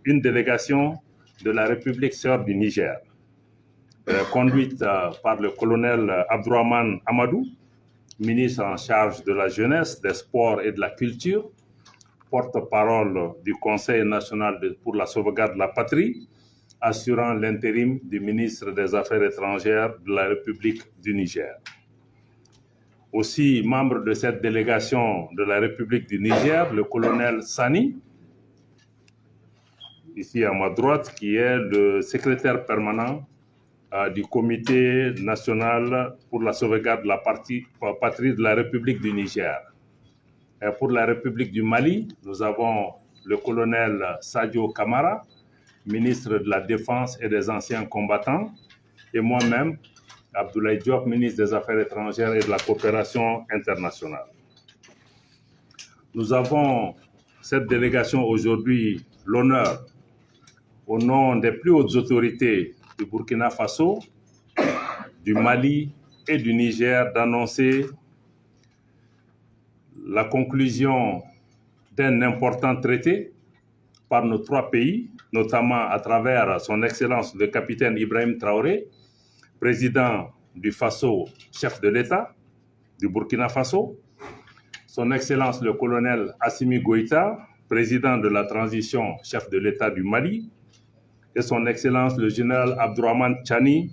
une délégation de la République sœur du Niger, conduite par le colonel Abdourahmane Amadou, ministre en charge de la jeunesse, des sports et de la culture, porte-parole du Conseil national pour la sauvegarde de la patrie, assurant l'intérim du ministre des Affaires étrangères de la République du Niger. Aussi, membre de cette délégation de la République du Niger, le colonel Sani, ici à ma droite, qui est le secrétaire permanent du Comité national pour la sauvegarde de la patrie de la République du Niger. Et pour la République du Mali, nous avons le colonel Sadio Kamara, ministre de la Défense et des anciens combattants, et moi-même, Abdoulaye Diop, ministre des Affaires étrangères et de la coopération internationale. Nous avons cette délégation aujourd'hui l'honneur, au nom des plus hautes autorités du Burkina Faso, du Mali et du Niger, d'annoncer la conclusion d'un important traité par nos trois pays, notamment à travers son Excellence le capitaine Ibrahim Traoré, président du Faso, chef de l'État du Burkina Faso, son Excellence le colonel Assimi Goïta, président de la transition, chef de l'État du Mali, et son Excellence le général Abdourahmane Tchani,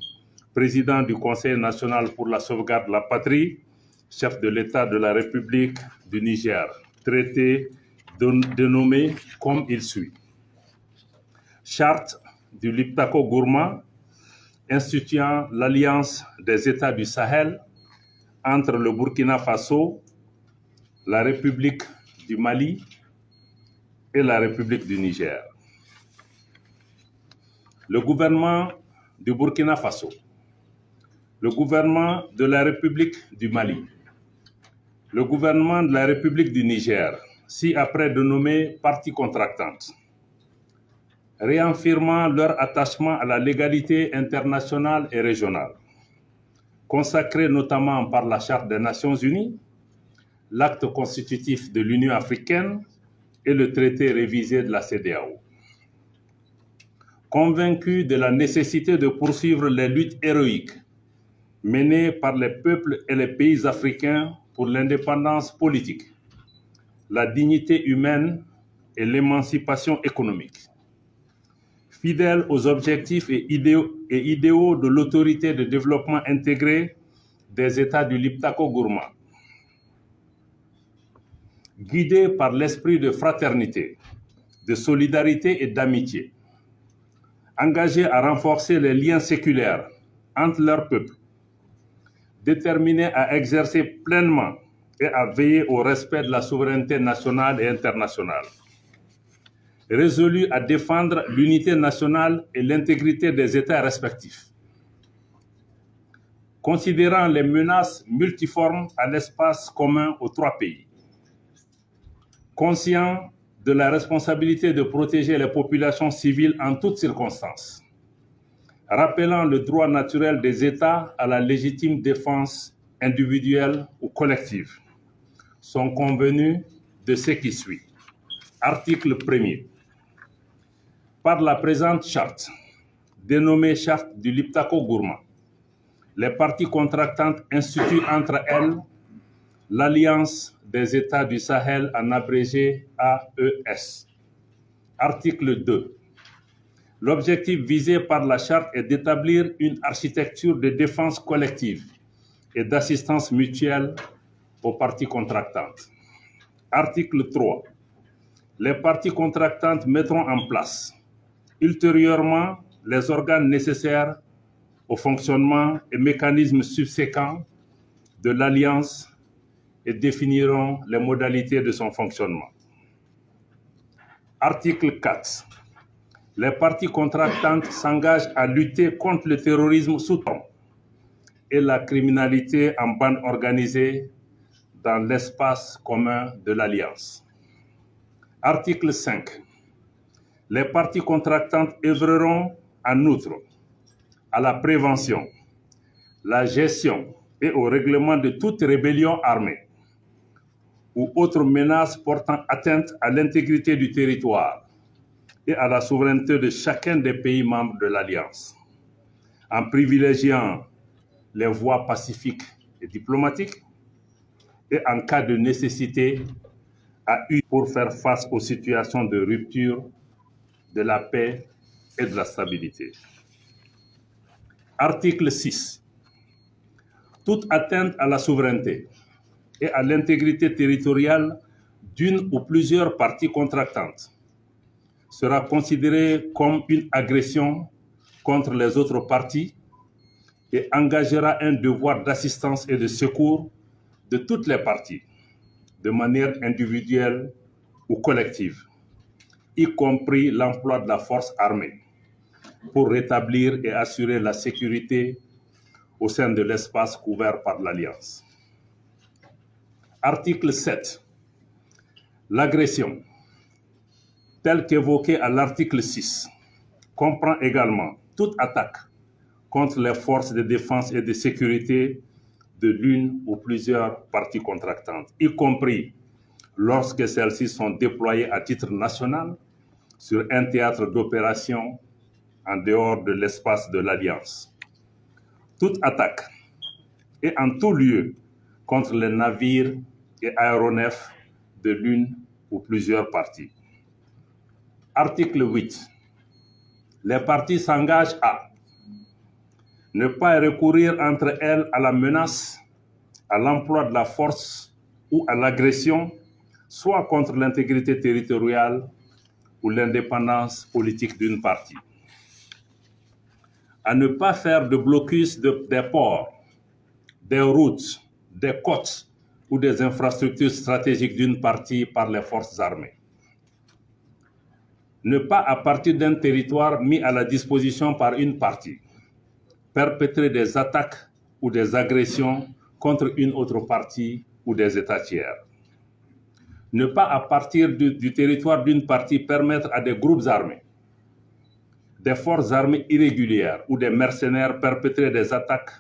président du Conseil national pour la sauvegarde de la patrie, chef de l'État de la République du Niger, traité dénommé comme il suit. Charte du Liptako Gourma instituant l'alliance des États du Sahel entre le Burkina Faso, la République du Mali et la République du Niger. Le gouvernement du Burkina Faso, le gouvernement de la République du Mali, le gouvernement de la République du Niger, ci-après dénommés parties contractantes, réaffirmant leur attachement à la légalité internationale et régionale, consacrée notamment par la Charte des Nations Unies, l'acte constitutif de l'Union africaine et le traité révisé de la CEDEAO. Convaincus de la nécessité de poursuivre les luttes héroïques menées par les peuples et les pays africains pour l'indépendance politique, la dignité humaine et l'émancipation économique. Fidèles aux objectifs et idéaux de l'autorité de développement intégré des États du Liptako Gourma. Guidés par l'esprit de fraternité, de solidarité et d'amitié, engagés à renforcer les liens séculaires entre leurs peuples, déterminés à exercer pleinement et à veiller au respect de la souveraineté nationale et internationale, résolus à défendre l'unité nationale et l'intégrité des États respectifs, considérant les menaces multiformes à l'espace commun aux trois pays, conscients de la responsabilité de protéger les populations civiles en toutes circonstances, rappelant le droit naturel des États à la légitime défense individuelle ou collective, sont convenus de ce qui suit. Article 1er. Par la présente charte, dénommée Charte du Liptako Gourma, les parties contractantes instituent entre elles l'Alliance des États du Sahel, en abrégé AES. Article 2. L'objectif visé par la charte est d'établir une architecture de défense collective et d'assistance mutuelle aux parties contractantes. Article 3. Les parties contractantes mettront en place ultérieurement les organes nécessaires au fonctionnement et mécanismes subséquents de l'Alliance et définiront les modalités de son fonctionnement. Article 4. Les parties contractantes s'engagent à lutter contre le terrorisme sous forme et la criminalité en bande organisée dans l'espace commun de l'Alliance. Article 5. Les parties contractantes œuvreront en outre à la prévention, la gestion et au règlement de toute rébellion armée ou autre menace portant atteinte à l'intégrité du territoire et à la souveraineté de chacun des pays membres de l'Alliance, en privilégiant les voies pacifiques et diplomatiques et en cas de nécessité à U pour faire face aux situations de rupture de la paix et de la stabilité. Article 6. Toute atteinte à la souveraineté et à l'intégrité territoriale d'une ou plusieurs parties contractantes sera considérée comme une agression contre les autres parties et engagera un devoir d'assistance et de secours de toutes les parties, de manière individuelle ou collective, y compris l'emploi de la force armée, pour rétablir et assurer la sécurité au sein de l'espace couvert par l'Alliance. Article 7. L'agression, telle qu'évoquée à l'article 6, comprend également toute attaque contre les forces de défense et de sécurité de l'une ou plusieurs parties contractantes, y compris lorsque celles-ci sont déployées à titre national sur un théâtre d'opération en dehors de l'espace de l'Alliance. Toute attaque et en tout lieu contre les navires et aéronefs de l'une ou plusieurs parties. Article 8. Les parties s'engagent à ne pas recourir entre elles à la menace, à l'emploi de la force ou à l'agression, soit contre l'intégrité territoriale ou l'indépendance politique d'une partie. À ne pas faire de blocus des ports, des routes, des côtes ou des infrastructures stratégiques d'une partie par les forces armées. Ne pas, à partir d'un territoire mis à la disposition par une partie, perpétrer des attaques ou des agressions contre une autre partie ou des États tiers. Ne pas, à partir du territoire d'une partie, permettre à des groupes armés, des forces armées irrégulières ou des mercenaires perpétrer des attaques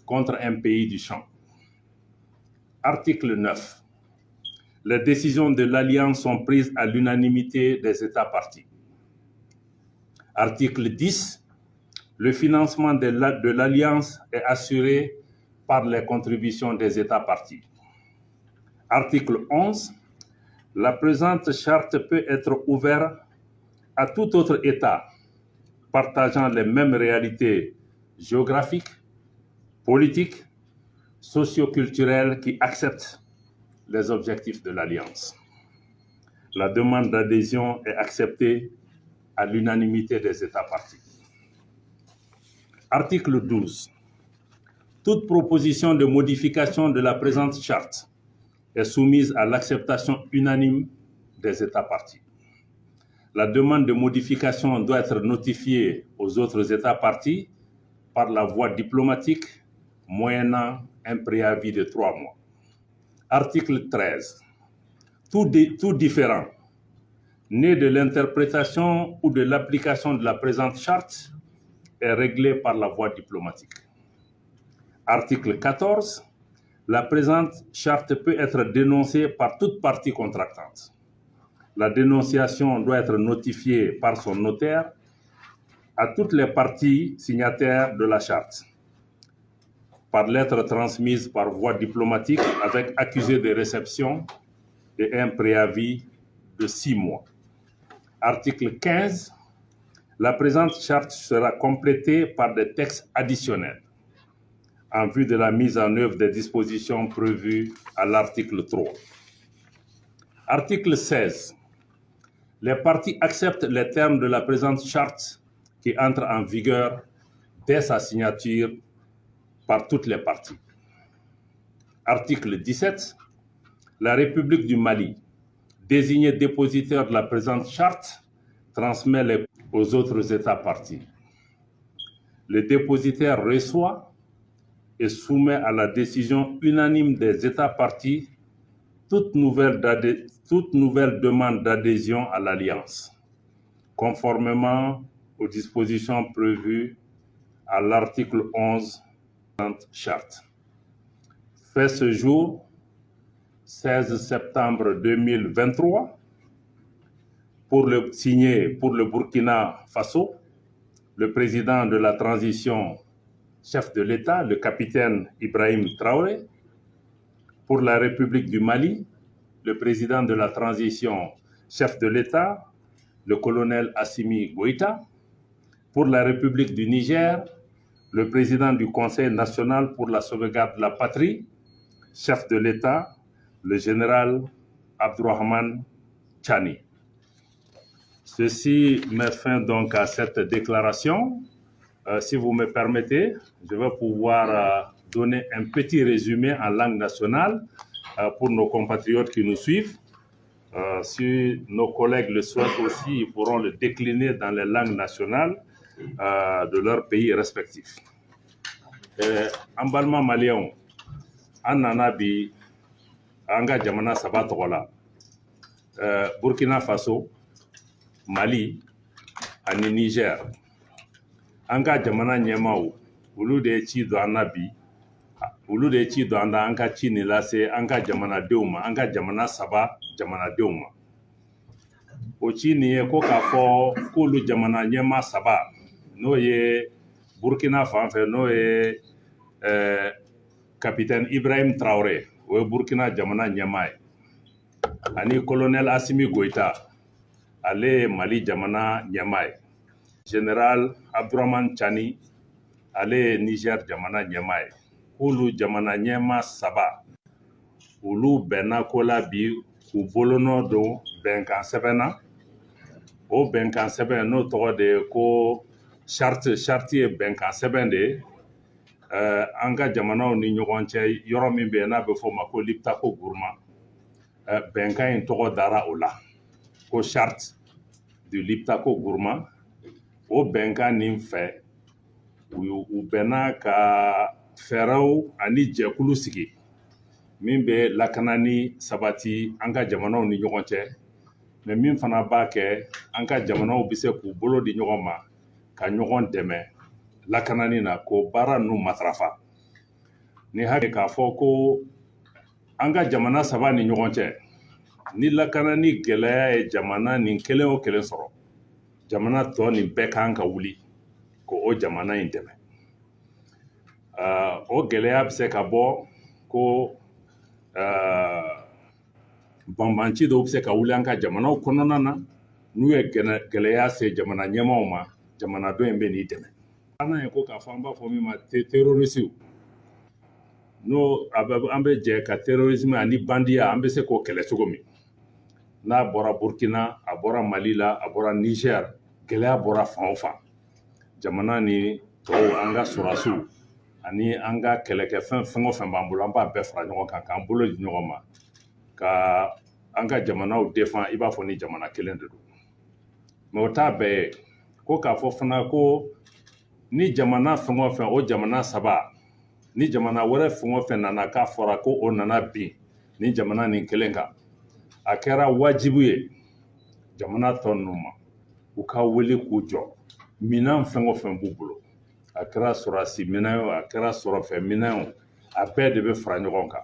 contre un pays du champ. Article 9. Les décisions de l'Alliance sont prises à l'unanimité des États parties. Article 10. Le financement de l'Alliance est assuré par les contributions des États parties. Article 11. La présente charte peut être ouverte à tout autre État partageant les mêmes réalités géographiques, politiques, socio-culturelles qui acceptent les objectifs de l'Alliance. La demande d'adhésion est acceptée à l'unanimité des États parties. Article 12. Toute proposition de modification de la présente charte est soumise à l'acceptation unanime des États parties. La demande de modification doit être notifiée aux autres États parties par la voie diplomatique, moyennant un préavis de 3 mois. Article 13. Tout différend né de l'interprétation ou de l'application de la présente charte est réglé par la voie diplomatique. Article 14. La présente charte peut être dénoncée par toute partie contractante. La dénonciation doit être notifiée par son notaire à toutes les parties signataires de la charte, par lettre transmise par voie diplomatique avec accusé de réception et un préavis de 6 mois. Article 15. La présente charte sera complétée par des textes additionnels en vue de la mise en œuvre des dispositions prévues à l'article 3. Article 16. Les parties acceptent les termes de la présente charte qui entre en vigueur dès sa signature par toutes les parties. Article 17. La République du Mali, désignée dépositaire de la présente charte, transmet aux autres États parties. Le dépositaire reçoit et soumet à la décision unanime des États parties toute nouvelle demande d'adhésion à l'Alliance, conformément aux dispositions prévues à l'article 11 de la charte. Fait ce jour, 16 septembre 2023, pour le signer pour le Burkina Faso, le président de la transition, chef de l'État, le capitaine Ibrahim Traoré. Pour la République du Mali, le président de la transition, chef de l'État, le colonel Assimi Goïta. Pour la République du Niger, le président du Conseil national pour la sauvegarde de la patrie, chef de l'État, le général Abdourahmane Tchani. Ceci met fin donc à cette déclaration. Si vous me permettez, je vais pouvoir donner un petit résumé en langue nationale pour nos compatriotes qui nous suivent. Si nos collègues le souhaitent aussi, ils pourront le décliner dans les langues nationales de leur pays respectifs. En balma malien, en nanabi, anga jamana sabatola, Burkina Faso, Mali, ani Niger. Anga jamana nyemao, ulu de ci do anabi, ulu de ci do anda anga ci ni lase anga jamana deuma, anga jamana saba jamana deuma. O ci ni ko ka fo ko lu jamana nyema saba, no ye Burkina Faso, no ye capitaine Ibrahim Traoré, o Burkina jamana nyema ani colonel Assimi Goïta, ale Mali jamana nyema. Général Abdourahmane Tchani, ale Niger jamana nyema. Ulu jamana nyema saba. Ulu bena kola bi ku bolono do benkan sebena. O benkan seben no togo de ko charte benkan seben de anga jamana ni ɲɔgɔn cɛ yɔrɔ min bɛ n'a bɛ fɔ ma ko Liptako Gourma. Benkan in tɔgɔ dara o la ko charte du Liptako Gourma. O bɛnkan nin fɛ u bɛnna ka fɛɛrɛw ani jɛkulu sigi min bɛ lakanani sabati an ka jamanaw ni ɲɔgɔn cɛ, mɛ min fana b'a kɛ an ka jamanaw bɛ se k'u bolo di ɲɔgɔn ma ka ɲɔgɔn dɛmɛ lakanani na k'o baara ninnu matarafa. Ni hakɛ k'a fɔ ko an ka jamana saba ni ɲɔgɔn cɛ ni lakanani gɛlɛya ye jamana nin kelen o kelen sɔrɔ, jamana tɔ nin bɛɛ kan ka wuli ko o jamana in dɛmɛ. O gɛlɛya bɛ se ka bɔ ko banbanci dɔw bɛ se ka wuli an ka jamanaw kɔnɔna na n'u ye gɛlɛya se jamana ɲɛmaaw ma, jamanadenw in bɛ n'i dɛmɛ. An ye ko k'a fɔ an b'a fɔ min ma terrorisiw, n'o an bɛ jɛ ka terrorisme ani bandiya an bɛ se k'o kɛlɛ cogo min. N'a bɔra Burkina, a bɔra Mali la, a bɔra Niger, gɛlɛya bɔra fan o fan. Jamana ni tɔw an ka sɔrɔdasiw ani an ka kɛlɛkɛfɛn fɛn o fɛn b'an bolo, an b'a bɛɛ fara ɲɔgɔn kan k'an bolo di ɲɔgɔn ma ka an ka jamanaw défend i b'a fɔ ni jamana kelen de don. Mais o t'a bɛɛ ye, ko k'a fɔ fana ko ni jamana fɛn o fɛn, o jamana saba, ni jamana wɛrɛ fɛn o fɛn nana k'a fɔra ko o nana bin ni jamana nin kelen kan, a kɛra wajibu ye jamana tɔ ninnu ma u ka wele k'u jɔ minɛn fɛn o fɛn b'u bolo, a kɛra sɔrɔdasi minɛn o, a kɛra sɔrɔfɛn minɛn o, a bɛɛ de bɛ fara ɲɔgɔn kan.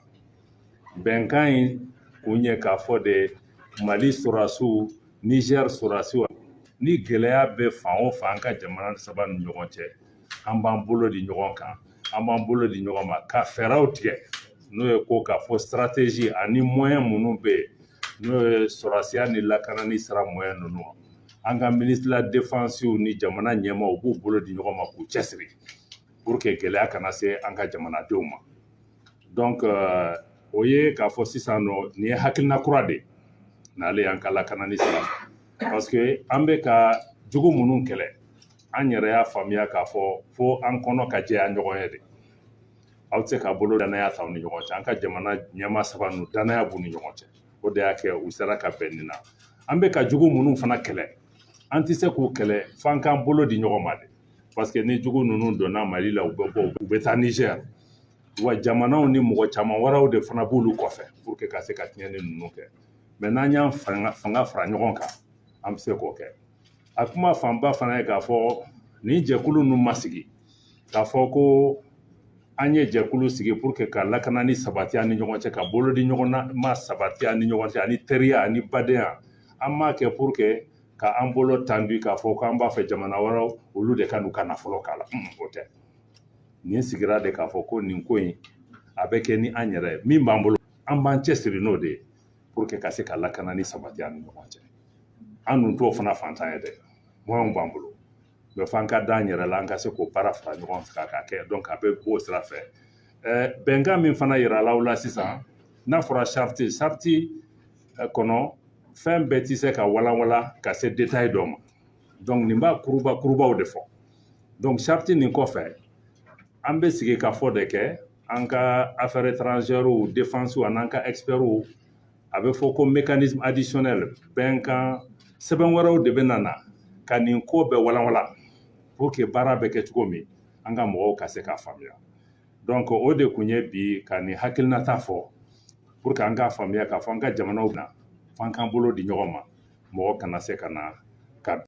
Bɛnkan in kun ye k'a fɔ de Mali sɔrɔdasiw, Niger sɔrɔdasiw, ni gɛlɛya bɛ fan o fan an ka jamana saba ni ɲɔgɔn cɛ, an b'an bolo di ɲɔgɔn kan, an b'an bolo di ɲɔgɔn ma ka fɛɛrɛw tigɛ n'o ye ko k'a fɔ stratégie ani moyen minnu bɛ yen n'o ye sɔrɔdasiya ni lakanani sira moyen ninnu. An ka ministre de la défense ni jamana ɲɛmaaw u b'u bolo di ɲɔgɔn ma k'u cɛsiri pour que gɛlɛya kana se an ka jamanadenw ma. Donc o ye k'a fɔ sisan nɔ nin ye hakilina kura de n'ale y'an ka lakanani sira fɛ, parce que an bɛ ka jugu minnu kɛlɛ an yɛrɛ y'a faamuya k'a fɔ fo an kɔnɔ ka jɛya ɲɔgɔn ye de. Aw tɛ se k'a bolo danaya ta u ni ɲɔgɔn cɛ, an ka jamana ɲɛmaa saba ninnu danaya b'u ni ɲɔgɔn cɛ, o de y'a kɛ u sera ka bɛn nin na. An bɛ ka jugu minnu fana kɛlɛ, an tɛ se k'u kɛlɛ f'an k'an bolo di ɲɔgɔn ma de, parce que ni jugu ninnu donna Mali la u bɛ bɔ u bɛ taa Niger, wa jamanaw ni mɔgɔ caman wɛrɛw de fana b'olu kɔfɛ pour que ka se ka tiɲɛni ninnu kɛ. Mais n'an y'an fanga fara ɲɔgɔn kan, an bɛ se k'o kɛ. A kuma fanba fana ye k'a fɔ nin jɛkulu ninnu ma sigi k'a fɔ ko an ye jɛkulu sigi pour que ka lakanani sabati an ni ɲɔgɔn cɛ, ka bolo di ɲɔgɔn ma sabati an ni ɲɔgɔn cɛ, ani teriya ani badenya, an m'a kɛ pour que ka an bolo tandi k'a fɔ k'an b'a fɛ jamana wɛrɛw olu de ka n'u ka nafolo k'a la o tɛ nin sigira de k'a fɔ ko nin ko in a bɛ kɛ ni an yɛrɛ ye min b'an bolo an b'an cɛsiri n'o de ye pour que ka se ka lakana ni sabati an ni ɲɔgɔn cɛ an dun t'o fana fantan ye dɛ moyɛnw b'an bolo mɛ f'an ka d'an yɛrɛ la an ka se k'o baara fara ɲɔgɔn kan k'a kɛ donc a bɛ b'o sira fɛ bɛnkan min fana yira l'aw la sisan n'a fɔra charte kɔnɔ fɛn bɛɛ tɛ se ka walanwalan ka se détail dɔ ma donc nin b'a kurubaw de fɔ donc charte nin kɔfɛ an bɛ sigi ka fɔ de kɛ an ka affaires étrangères défense an'an ka experts a bɛ fɔ ko mécanisme additionnel bɛnkan sɛbɛn wɛrɛw de bɛ na ka nin ko bɛɛ walanwalan pour que baara bɛ kɛ cogo min an ka mɔgɔw ka se k'a faamuya donc o de kun ye bi ka nin hakilinata fɔ pour que an k'a faamuya k'a fɔ an ka jamanaw na f'an k'an bolo di ɲɔgɔn ma mɔgɔ kana se ka na